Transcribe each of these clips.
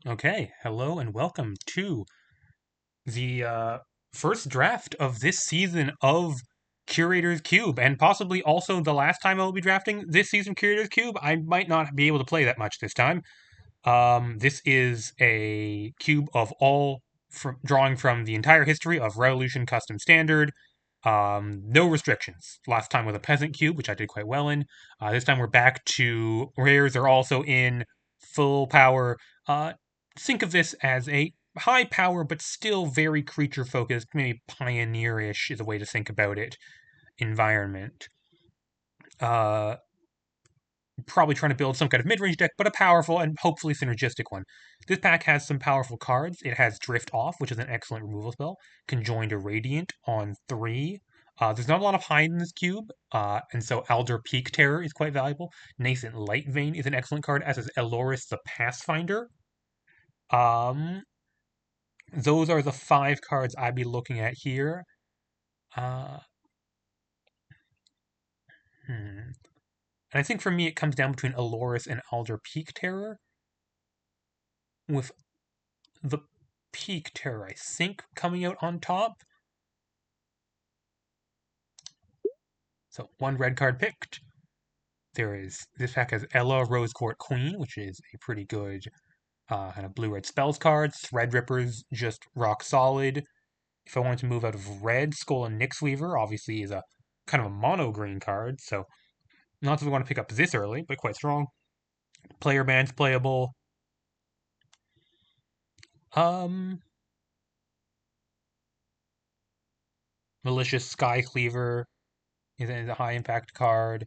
Okay, hello and welcome to the first draft of this season of Curator's Cube, and possibly also the last time I will be drafting this season of Curator's Cube. I might not be able to play that much this time. This is a cube of all drawing from the entire history of Revolution Custom Standard. No restrictions. Last time was a peasant cube, which I did quite well in. This time we're back to rares are also in full power. Uh, think of this as a high power, but still very creature focused, maybe pioneer-ish is a way to think about it. Environment. Uh, Probably trying to build some kind of mid-range deck, but a powerful and hopefully synergistic one. This pack has some powerful cards. It has Drift Off, which is an excellent removal spell. Conjoined Irradiant on 3. There's not a lot of hide in this cube, and so Alder Peak Terror is quite valuable. Nascent Light Vein is an excellent card, as is Eloris the Pathfinder. Um, those are the 5 cards I'd be looking at here. Uh, hmm. And I think for me, it comes down between Eloris and Alder Peak Terror, with the Peak Terror, I think, coming out on top. So 1 red card picked. This pack has Ella Rose Court Queen, which is a pretty good kind of blue-red spells card. Threadripper's just rock solid. If I wanted to move out of red, Skull and Nyxweaver obviously is a kind of a mono green card, so not that we want to pick up this early, but quite strong. Player ban's playable. Um, Malicious Sky Cleaver is a high impact card.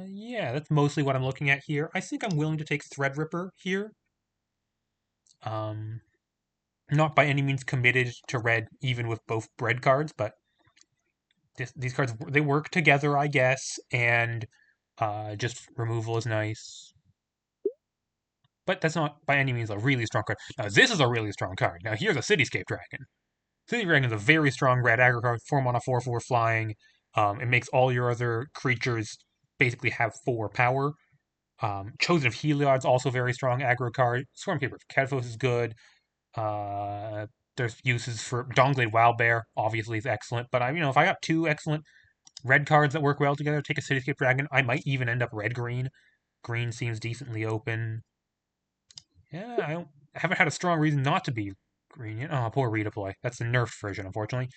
Yeah, that's mostly what I'm looking at here. I think I'm willing to take Threadripper here. Um, Not by any means committed to red, even with both red cards, but these cards they work together, I guess, and just removal is nice. But that's not by any means a really strong card. Now this is a really strong card. Now here's a Cityscape Dragon. City Dragon is a very strong red aggro card, 4 mana, 4/4 flying. It makes all your other creatures basically have 4 power. Chosen of Heliod's also very strong aggro card. Stormkeeper of Kedphos is good. Uh, there's uses for Dawnglade Wildbear, obviously is excellent. But if I got 2 excellent red cards that work well together, take a Cityscape Dragon. I might even end up red green. Green seems decently open. Yeah, I haven't had a strong reason not to be green yet. Oh, poor redeploy. That's the nerfed version, unfortunately.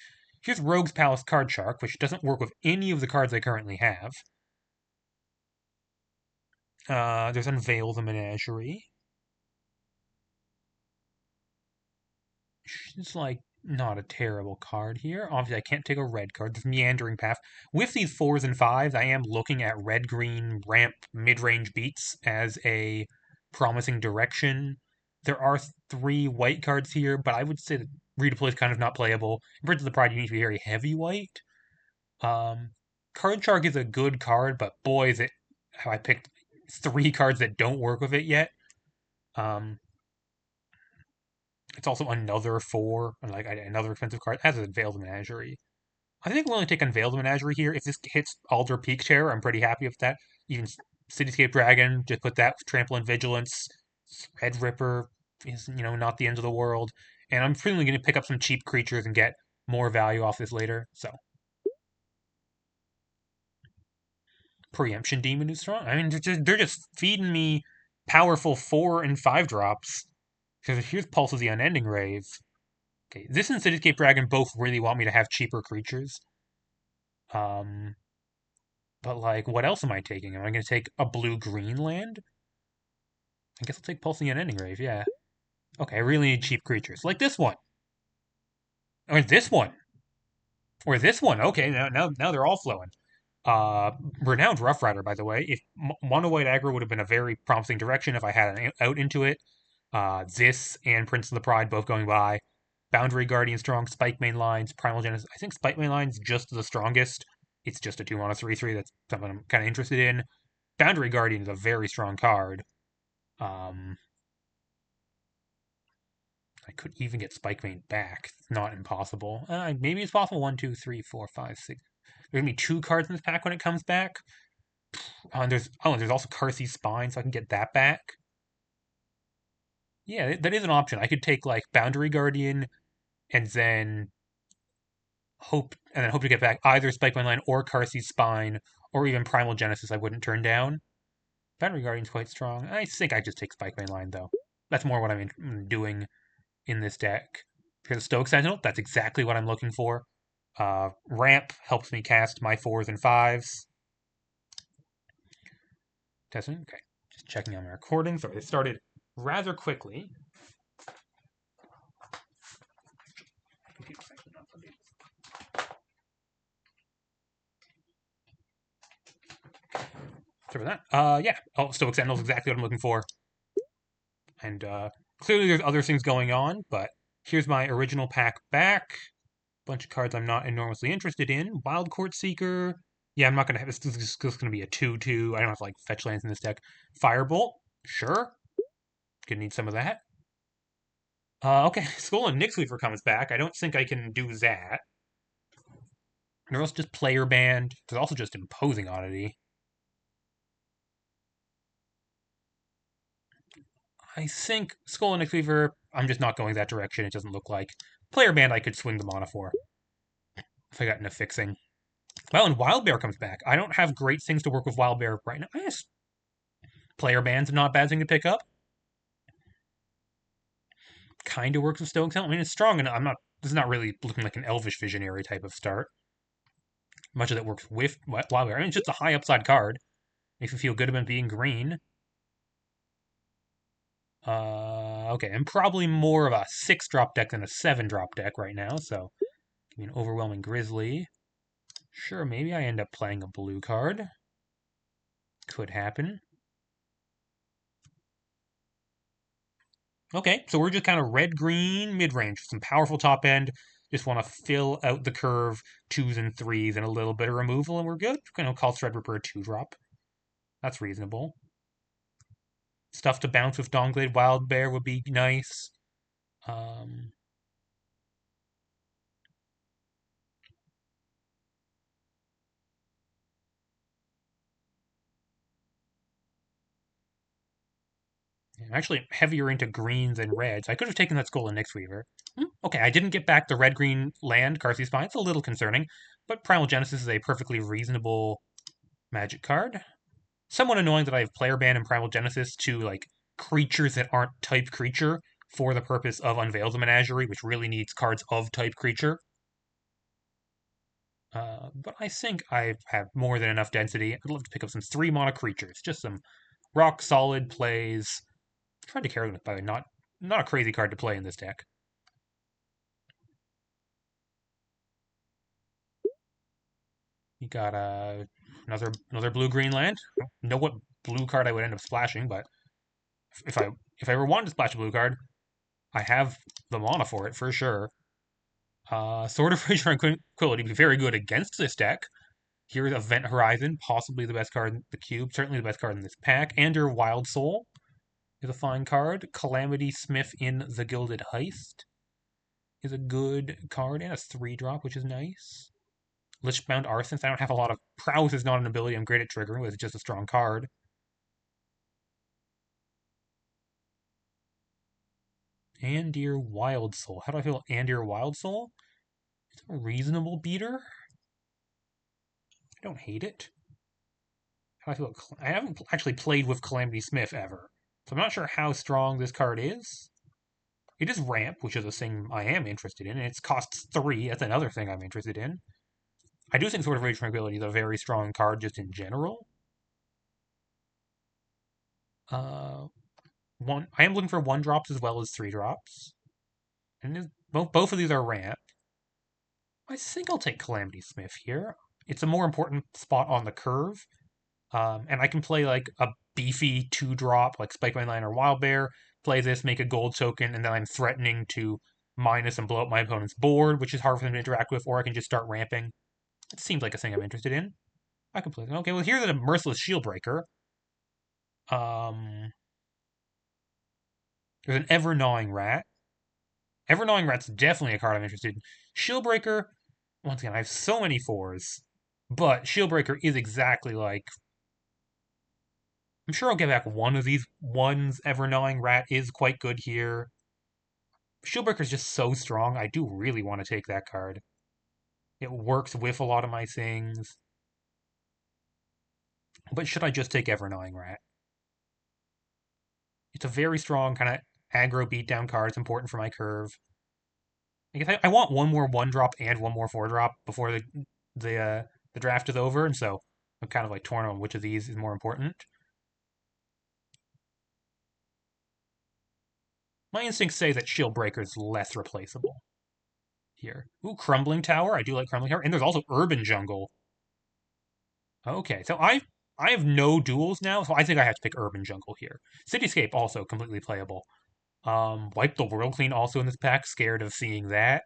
Here's Rogue's Palace Card Shark, which doesn't work with any of the cards I currently have. There's Unveil the Menagerie. It's like not a terrible card here. Obviously, I can't take a red card. There's Meandering Path. With these 4s and 5s, I am looking at red-green ramp mid-range beats as a promising direction. There are 3 white cards here, but I would say that redeploy is kind of not playable. In Prince of the Pride, you need to be very heavy white. Um, Card Shark is a good card, but boy, is it how I picked 3 cards that don't work with it yet. Um, it's also another 4, and like another expensive card. It has Unveiled Menagerie. I think we'll only take Unveiled Menagerie here. If this hits Alder Peak Terror, I'm pretty happy with that. Even Cityscape Dragon, just put that with Trample and Vigilance. Red Ripper is, not the end of the world. And I'm probably going to pick up some cheap creatures and get more value off this later. So, Preemption Demon is strong. I mean, they're just feeding me powerful 4 and 5 drops. Because here's Pulse of the Unending Rave. Okay, this and Cityscape Dragon both really want me to have cheaper creatures. Um, but like, what else am I taking? Am I going to take a blue-green land? I guess I'll take Pulsing Unending Rave, yeah. Okay, I really need cheap creatures. Like this one. Or this one. Or this one. Okay, now they're all flowing. Renowned Rough Rider, by the way. If Mono White Aggro would have been a very promising direction if I had an out into it. This and Prince of the Pride both going by. Boundary Guardian strong, Spike main lines, Primal Genesis. I think Spike main lines just the strongest. It's just a 2 mana 3/3. That's something I'm kind of interested in. Boundary Guardian is a very strong card. Um, I could even get Spike main back. It's not impossible. Maybe it's possible. 1, 2, 3, 4, 5, 6. There's gonna be 2 cards in this pack when it comes back. And there's also Carthy's Spine, so I can get that back. Yeah, that is an option. I could take like Boundary Guardian and then hope to get back either Spike Line or Carthy's Spine or even Primal Genesis. I wouldn't turn down. Boundary Guardian's quite strong. I think I just take Spike Line though. That's more what I'm doing in this deck. Because Stoic Sentinel, that's exactly what I'm looking for. Ramp helps me cast my 4s and 5s. Testing, okay. Just checking on my recording. Sorry, it started rather quickly. Sorry for that. Yeah. Oh, Stoic Sentinel is exactly what I'm looking for. And clearly there's other things going on, but here's my original pack back. Bunch of cards I'm not enormously interested in. Wild Court Seeker. Yeah, I'm not gonna have this. This is just gonna be a 2/2. I don't have like fetch lands in this deck. Firebolt. Sure. Gonna need some of that. Okay. Skull and Nixweaver comes back. I don't think I can do that. There's also just Player Band. There's also just Imposing Oddity. I think Skull and Nixweaver, I'm just not going that direction. It doesn't look like. Player Band, I could swing the mana for if I got into fixing. Well, and Wild Bear comes back. I don't have great things to work with Wild Bear right now. I guess Player Band's not a bad thing to pick up. Kind of works with Stoic Sentinel. I mean, it's strong enough. This is not really looking like an Elvish Visionary type of start. Much of that works with Wild Bear. I mean, it's just a high upside card. Makes me feel good about being green. Okay, I'm probably more of a 6-drop deck than a 7-drop deck right now, so give me an Overwhelming Grizzly. Sure, maybe I end up playing a blue card. Could happen. Okay, so we're just kind of red-green mid-range, some powerful top end. Just want to fill out the curve, 2s and 3s, and a little bit of removal, and we're good. We're going to call Threadripper a 2-drop. That's reasonable. Stuff to bounce with Dawnglade Wild Bear would be nice. I'm actually heavier into greens and reds. I could have taken that Skull and Nixweaver. Okay, I didn't get back the red-green land, Carthy's Spine. It's a little concerning, but Primal Genesis is a perfectly reasonable magic card. Somewhat annoying that I have Player Ban and Primal Genesis to, like, creatures that aren't type creature for the purpose of Unveil the Menagerie, which really needs cards of type creature. But I think I have more than enough density. I'd love to pick up some 3-mana creatures. Just some rock-solid plays. Tried to carry them, by the way. Not a crazy card to play in this deck. You got another blue-green land. I don't know what blue card I would end up splashing, but if I ever wanted to splash a blue card, I have the mana for it for sure. Sword of Rage Tranquility would be very good against this deck. Here's Event Horizon, possibly the best card in the cube, certainly the best card in this pack. And your Wild Soul is a fine card. Calamity Smith in the Gilded Heist is a good card, and a 3-drop, which is nice. Lichbound Arsonist, I don't have a lot of prowess is not an ability I'm great at triggering, but it's just a strong card. Andir Wild Soul. How do I feel Andir Wild Soul? It's a reasonable beater. I don't hate it. How do I feel? I haven't actually played with Calamity Smith ever, so I'm not sure how strong this card is. It is ramp, which is a thing I am interested in, and it costs 3. That's another thing I'm interested in. I do think Sword of Rage Tranquility is a very strong card just in general. I am looking for 1-drops as well as 3-drops. And both of these are ramp. I think I'll take Calamity Smith here. It's a more important spot on the curve. And I can play like a beefy 2-drop, like Spike Line or Wild Bear, play this, make a gold token, and then I'm threatening to minus and blow up my opponent's board, which is hard for them to interact with, or I can just start ramping. It seems like a thing I'm interested in. I can play. Okay, well, here's a Merciless Shieldbreaker. There's an Ever-Gnawing Rat. Ever-Gnawing Rat's definitely a card I'm interested in. Shieldbreaker, once again, I have so many 4s, but Shieldbreaker is exactly like I'm sure I'll get back one of these ones. Ever-Gnawing Rat is quite good here. Shieldbreaker's just so strong. I do really want to take that card. It works with a lot of my things. But should I just take Ever-Gnawing Rat? It's a very strong kind of aggro beatdown card. It's important for my curve. I guess I want one more 1-drop and one more 4-drop before the draft is over, and so I'm kind of like torn on which of these is more important. My instincts say that Shieldbreaker is less replaceable here. Ooh, Crumbling Tower. I do like Crumbling Tower. And there's also Urban Jungle. Okay, so I have no duels now, so I think I have to pick Urban Jungle here. Cityscape also completely playable. Wipe the World Clean also in this pack. Scared of seeing that.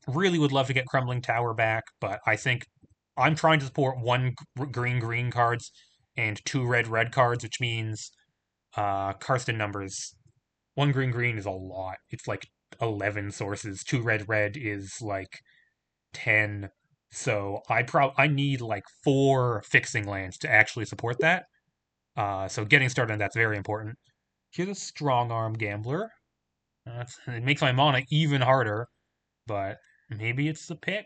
Really would love to get Crumbling Tower back, but I think I'm trying to support one green cards and two red cards, which means Karsten numbers. One green is a lot. It's like 11 sources. Two red is like 10. So I need like 4 fixing lands to actually support that. So getting started on that's very important. Here's a Strong Arm Gambler. It makes my mana even harder, but maybe it's the pick.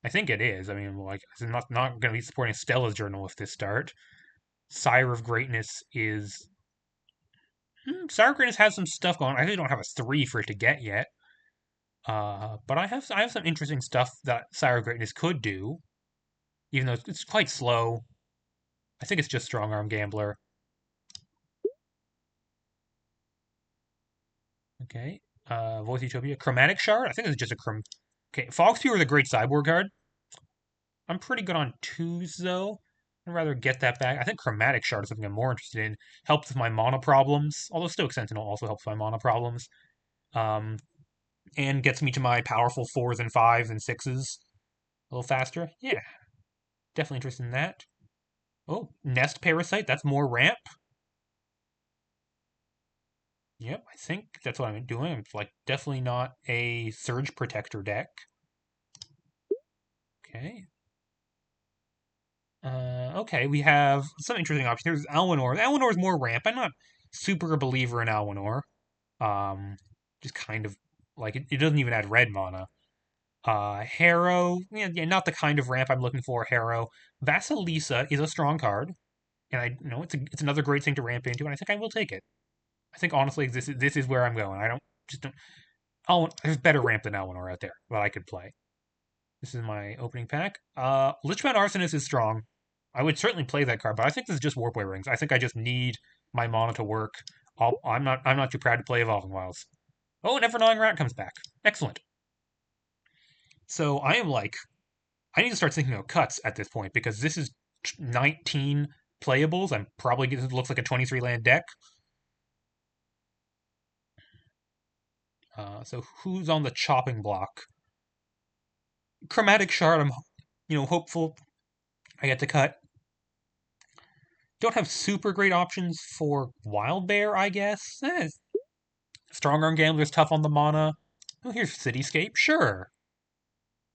I think it is. I mean, like, I'm not going to be supporting Stella's Journal with this start. Sire of Greatness is. Sire of Greatness has some stuff going on. I really don't have a 3 for it to get yet. But I have some interesting stuff that Sire of Greatness could do, even though it's quite slow. I think it's just Strong Arm Gambler. Okay. Voice Utopia. Chromatic Shard? I think it's just a Okay, Fog Spewer is a great sideboard card. I'm pretty good on twos, though. I'd rather get that back. I think Chromatic Shard is something I'm more interested in. Helps with my mana problems, although Stoic Sentinel also helps my mana problems. Um, and gets me to my powerful 4s and 5s and 6s a little faster. Yeah, definitely interested in that. Oh, Nest Parasite, that's more ramp. Yep, I think that's what I'm doing. It's like definitely not a Surge Protector deck. Okay. Okay, we have some interesting options. There's Alwanor. Alwanor is more ramp. I'm not super a believer in Alwanor. Um, just kind of like it doesn't even add red mana. Harrow, yeah, not the kind of ramp I'm looking for. Harrow, Vasilisa is a strong card, and I know it's another great thing to ramp into, and I think I will take it. I think honestly, this is where I'm going. I don't just don't. Oh, there's better ramp than Alwanor out there that I could play. This is my opening pack. Lichbound Arsonist is strong. I would certainly play that card, but I think this is just Warpway Rings. I think I just need my mana to work. I'm not too proud to play Evolving Wilds. Oh, and Ever-Gnawing Rat comes back. Excellent. So I am like, I need to start thinking about cuts at this point because this is 19 playables. I'm probably it looks like a 23 land deck. So who's on the chopping block? Chromatic Shard. I'm hopeful I get to cut. Don't have super great options for Wild Bear, I guess. Strong Arm Gambler's tough on the mana. Oh, here's Cityscape. Sure.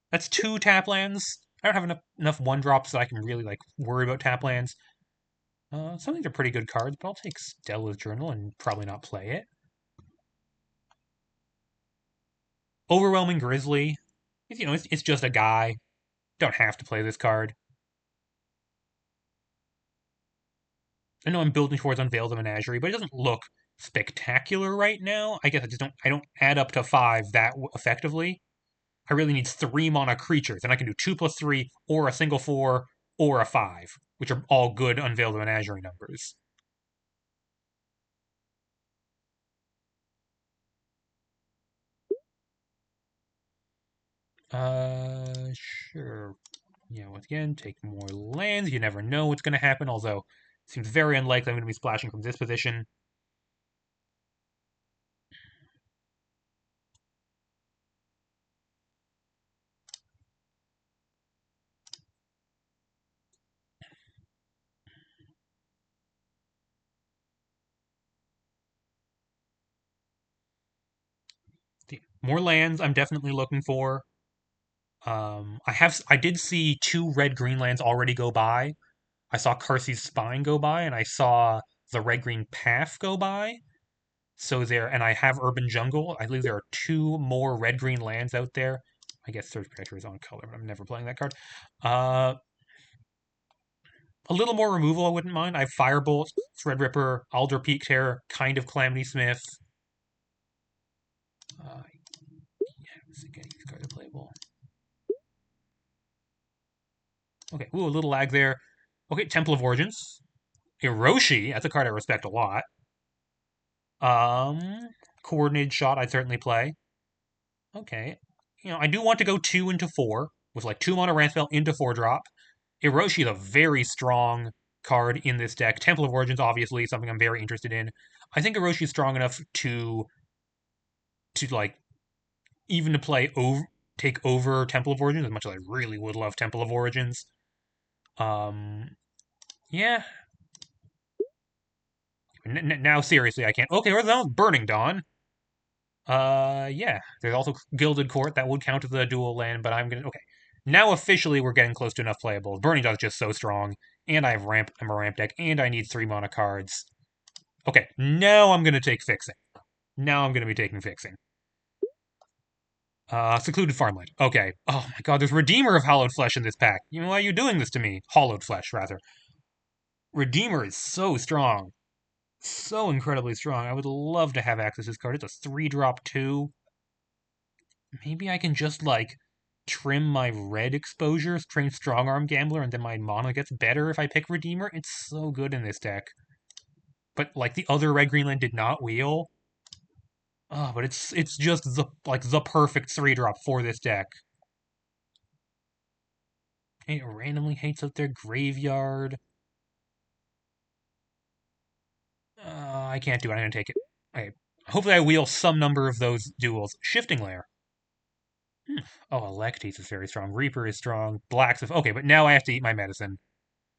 That's 2 tap lands. I don't have enough 1-drops that I can really like worry about tap lands. Some of these are pretty good cards, but I'll take Stella's Journal and probably not play it. Overwhelming Grizzly. It's just a guy. Don't have to play this card. I know I'm building towards Unveiled Menagerie, but it doesn't look spectacular right now. I guess I don't add up to 5 that effectively. I really need 3 mana creatures, and I can do 2+3, or a single 4, or a 5, which are all good Unveiled Menagerie numbers. Sure. Once again, take more lands. You never know what's going to happen, although it seems very unlikely I'm going to be splashing from this position. More lands I'm definitely looking for. I did see 2 red green lands already go by. I saw Carsey's Spine go by, and I saw the Red-Green Path go by. So there, and I have Urban Jungle. I believe there are two more red-green lands out there. I guess Third Creator is on color, but I'm never playing that card. A little more removal I wouldn't mind. I have Firebolt, Threadripper, Alder Peak Terror, kind of Calamity Smith. Let's see, getting these cards are playable. Okay, ooh, a little lag there. Okay, Temple of Origins. Hiroshi, that's a card I respect a lot. Coordinated Shot, I'd certainly play. Okay. I do want to go 2 into 4, with like 2 mana ramp spell into 4-drop. Hiroshi is a very strong card in this deck. Temple of Origins, obviously, something I'm very interested in. I think Hiroshi is strong enough to like even to play over take over Temple of Origins, as much as I really would love Temple of Origins. Yeah. Now seriously, I can't. Okay, where's that? Burning Dawn. Yeah. There's also Gilded Court that would count as a dual land, but I'm gonna. Okay. Now officially we're getting close to enough playables. Burning Dawn is just so strong, and I have ramp. I'm a ramp deck, and I need 3 mana cards. Okay, now I'm gonna take fixing. Now I'm gonna be taking fixing. Secluded Farmland. Okay. Oh my god, there's Redeemer of Hallowed Flesh in this pack. Why are you doing this to me? Hollowed Flesh, rather. Redeemer is so strong. So incredibly strong. I would love to have access to this card. It's a 3-drop 2. Maybe I can just, like, trim my red exposures, train Strong Arm Gambler, and then my mana gets better if I pick Redeemer. It's so good in this deck. But, like, the other red green land did not wheel. Oh, but it's just the perfect 3-drop for this deck. It randomly hates out their graveyard. I can't do it. I'm gonna take it. Okay. Hopefully I wheel some number of those duels. Shifting Layer. Oh, Electese is very strong. Reaper is strong. Blacksmith. Okay, but now I have to eat my medicine.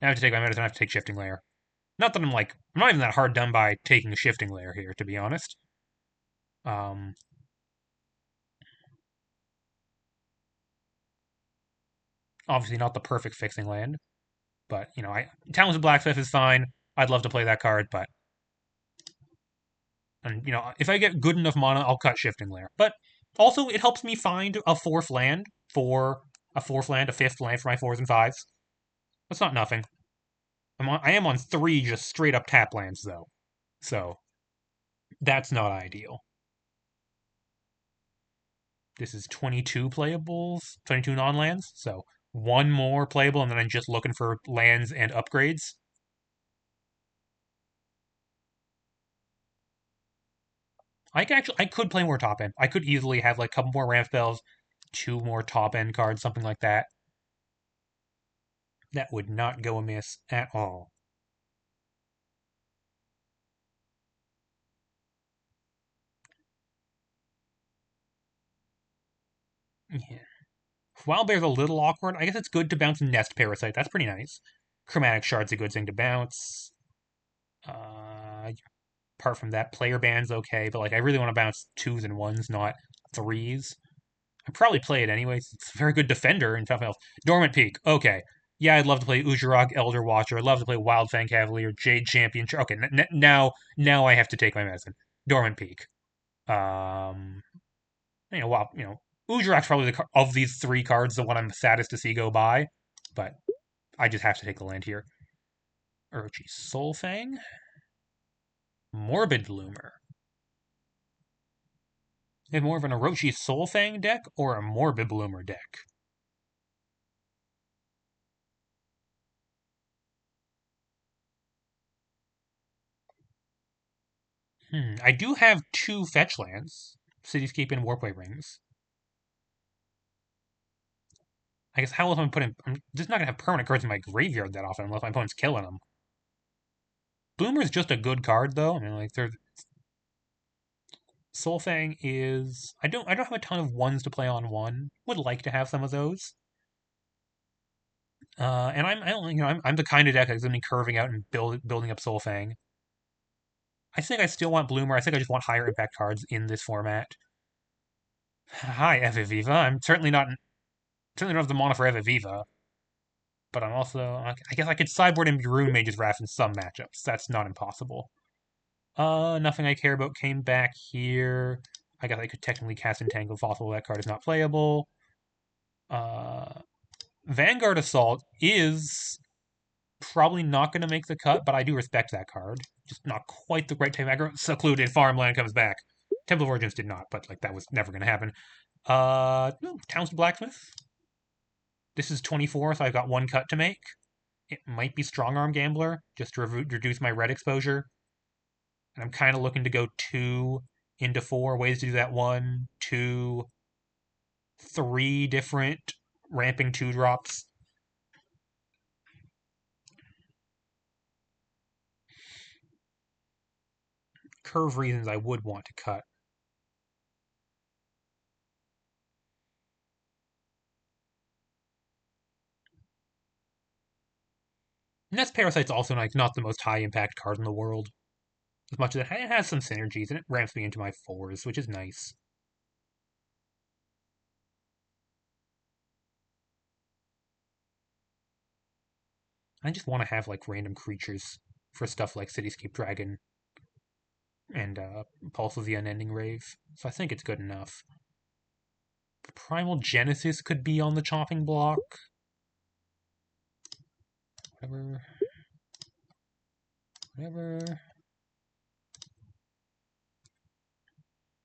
Now I have to take my medicine. I have to take Shifting Layer. Not that I'm not even that hard done by taking a Shifting Layer here, to be honest. Um, Obviously not the perfect fixing land, but Talented Blacksmith is fine. I'd love to play that card, but if I get good enough mana, I'll cut Shifting Layer. But also, it helps me find a fourth land a fifth land for my 4s and 5s. That's not nothing. I am on 3 just straight up tap lands though, so that's not ideal. This is 22 playables, 22 non-lands, so 1 more playable, and then I'm just looking for lands and upgrades. I could play more top end. I could easily have like a couple more ramp spells, 2 more top end cards, something like that. That would not go amiss at all. Yeah. Wild Bear's a little awkward. I guess it's good to bounce Nest Parasite. That's pretty nice. Chromatic Shard's a good thing to bounce. Apart from that, Player Band's okay, but like I really want to bounce 2s and 1s, not 3s. I probably play it anyways. It's a very good defender and something else. Dormant Peak. Okay. Yeah, I'd love to play Ujarok, Elder Watcher. I'd love to play Wildfang Cavalier, Jade Champion. Okay, now I have to take my medicine. Dormant Peak. Um, Ujarak's probably of these 3 cards the one I'm saddest to see go by, but I just have to take the land here. Orochi Soulfang. Morbid Loomer. Is more of an Orochi Soulfang deck or a Morbid Bloomer deck? I do have 2 fetch lands, Cityscape and Warpway Rings. I guess how else am I putting? I'm just not gonna have permanent cards in my graveyard that often unless my opponent's killing them. Bloomer's just a good card though. I mean, like there's Soulfang is. I don't have a ton of 1s to play on 1. Would like to have some of those. And I'm the kind of deck that's gonna be curving out and building up Soulfang. I think I still want Bloomer. I think I just want higher impact cards in this format. Hi, Eviviva. I'm certainly not. Certainly don't have the mana for Eviviva. but I'm also, I guess I could sideboard and Rune Mage's Wrath in some matchups. That's not impossible. Nothing I care about came back here. I guess I could technically cast Entangled Fossil. That card is not playable. Uh, Vanguard Assault is probably not going to make the cut, but I do respect that card. Just not quite the right time. Secluded Farmland comes back. Temple of Origins did not, but like that was never going to happen. No, Townsend Blacksmith. This is 24, so I've got one cut to make. It might be Strong Arm Gambler, just to reduce my red exposure. And I'm kind of looking to go 2 into 4 ways to do that. 1, 2, 3 different ramping 2-drops. Curve reasons I would want to cut. Nest Parasite's also like not the most high impact card in the world. As much as it has some synergies and it ramps me into my 4s, which is nice. I just want to have like random creatures for stuff like Cityscape Dragon and Pulse of the Unending Rave, so I think it's good enough. Primal Genesis could be on the chopping block. Whatever.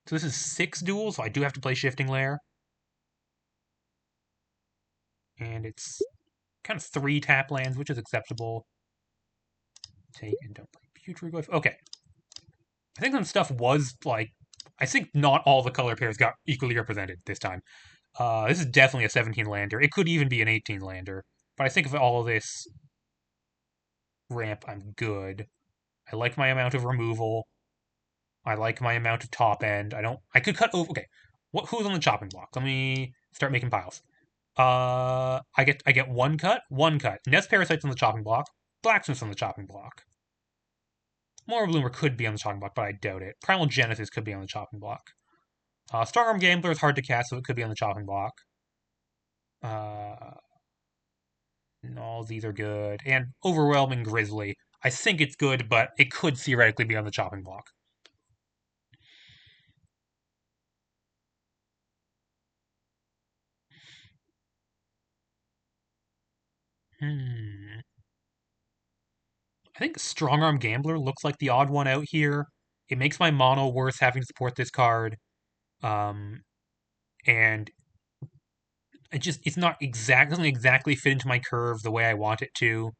So this is 6 duels, so I do have to play Shifting Lair. And it's kind of 3 tap lands, which is acceptable. Take and don't play Putrid Glyph. Okay. I think some stuff was like, I think not all the color pairs got equally represented this time. This is definitely a 17 lander. It could even be an 18 lander. But I think of all of this ramp, I'm good. I like my amount of removal. I like my amount of top end. I could cut over. Okay. Who's on the chopping block? Let me start making piles. I get one cut. Nest Parasite's on the chopping block. Blacksmith's on the chopping block. Moral Bloomer could be on the chopping block, but I doubt it. Primal Genesis could be on the chopping block. Strong Arm Gambler is hard to cast, so it could be on the chopping block. All these are good. And Overwhelming Grizzly. I think it's good, but it could theoretically be on the chopping block. I think Strong Arm Gambler looks like the odd one out here. It makes my mono worse having to support this card. And it's not doesn't exactly fit into my curve the way I want it to.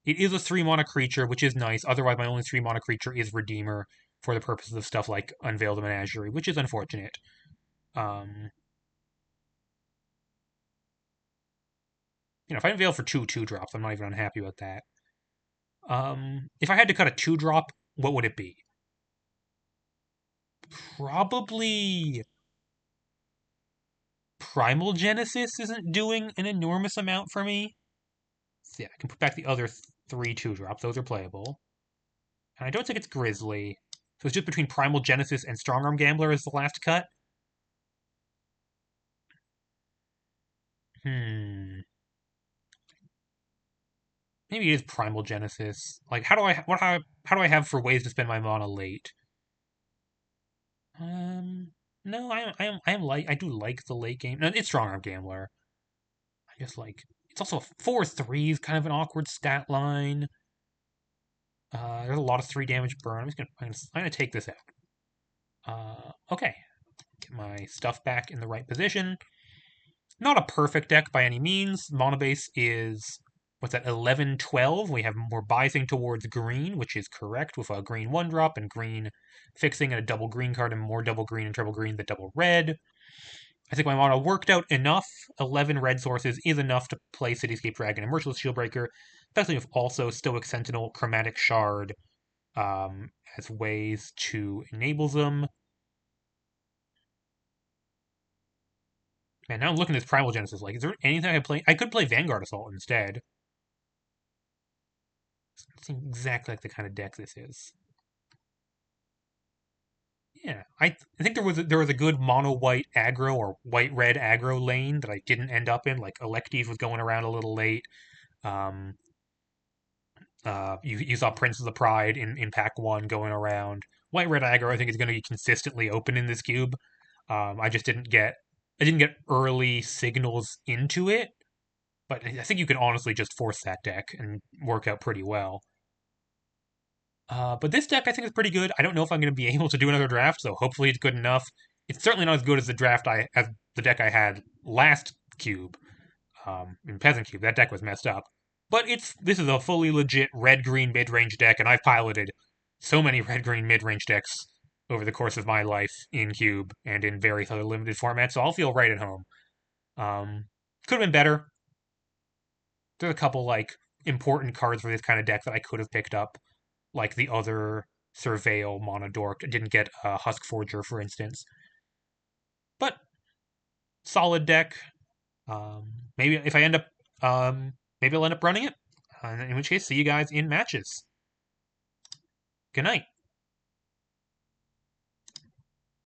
It is a 3-mana creature, which is nice. Otherwise, my only 3-mana creature is Redeemer for the purposes of stuff like Unveil the Menagerie, which is unfortunate. If I unveil for 2/2 drops, I'm not even unhappy about that. If I had to cut a 2-drop, what would it be? Probably Primal Genesis isn't doing an enormous amount for me. So yeah, I can put back the other 3 2-drops. Those are playable. And I don't think it's Grizzly. So it's just between Primal Genesis and Strongarm Gambler as the last cut. Maybe it is Primal Genesis. Like, how do I have for ways to spend my mana late? No, I do like the late game. No, it's Strongarm Gambler. I just like it's also 4/3 is kind of an awkward stat line. There's a lot of 3 damage burn. I'm gonna take this out. Okay, get my stuff back in the right position. Not a perfect deck by any means. Mono base is, what's that, 11/12. We have more biasing towards green, which is correct, with a green 1-drop and green fixing and a double green card and more double green and triple green than double red. I think my mono worked out enough. 11 red sources is enough to play Cityscape Dragon and Merciless Shieldbreaker, especially with also Stoic Sentinel, Chromatic Shard as ways to enable them. Man, now I'm looking at this Primal Genesis. Like, is there anything I could play? I could play Vanguard Assault instead. It seems exactly like the kind of deck this is. Yeah, I think there was a good mono white aggro or white red aggro lane that I didn't end up in. Like Elective was going around a little late. Um, you saw Prince of the Pride in Pack One going around. White red aggro I think is going to be consistently open in this cube. I just didn't get early signals into it, but I think you can honestly just force that deck and work out pretty well. But this deck I think is pretty good. I don't know if I'm going to be able to do another draft, so hopefully it's good enough. It's certainly not as good as the deck I had last cube, in Peasant Cube. That deck was messed up. But this is a fully legit red green mid range deck, and I've piloted so many red green mid range decks over the course of my life in Cube and in various other limited formats, so I'll feel right at home. Um, could have been better. There's a couple like important cards for this kind of deck that I could have picked up, like the other Surveil Monodork. I didn't get Husk Forger, for instance. But solid deck. Maybe if I end up, maybe I'll end up running it. In which case, see you guys in matches. Good night.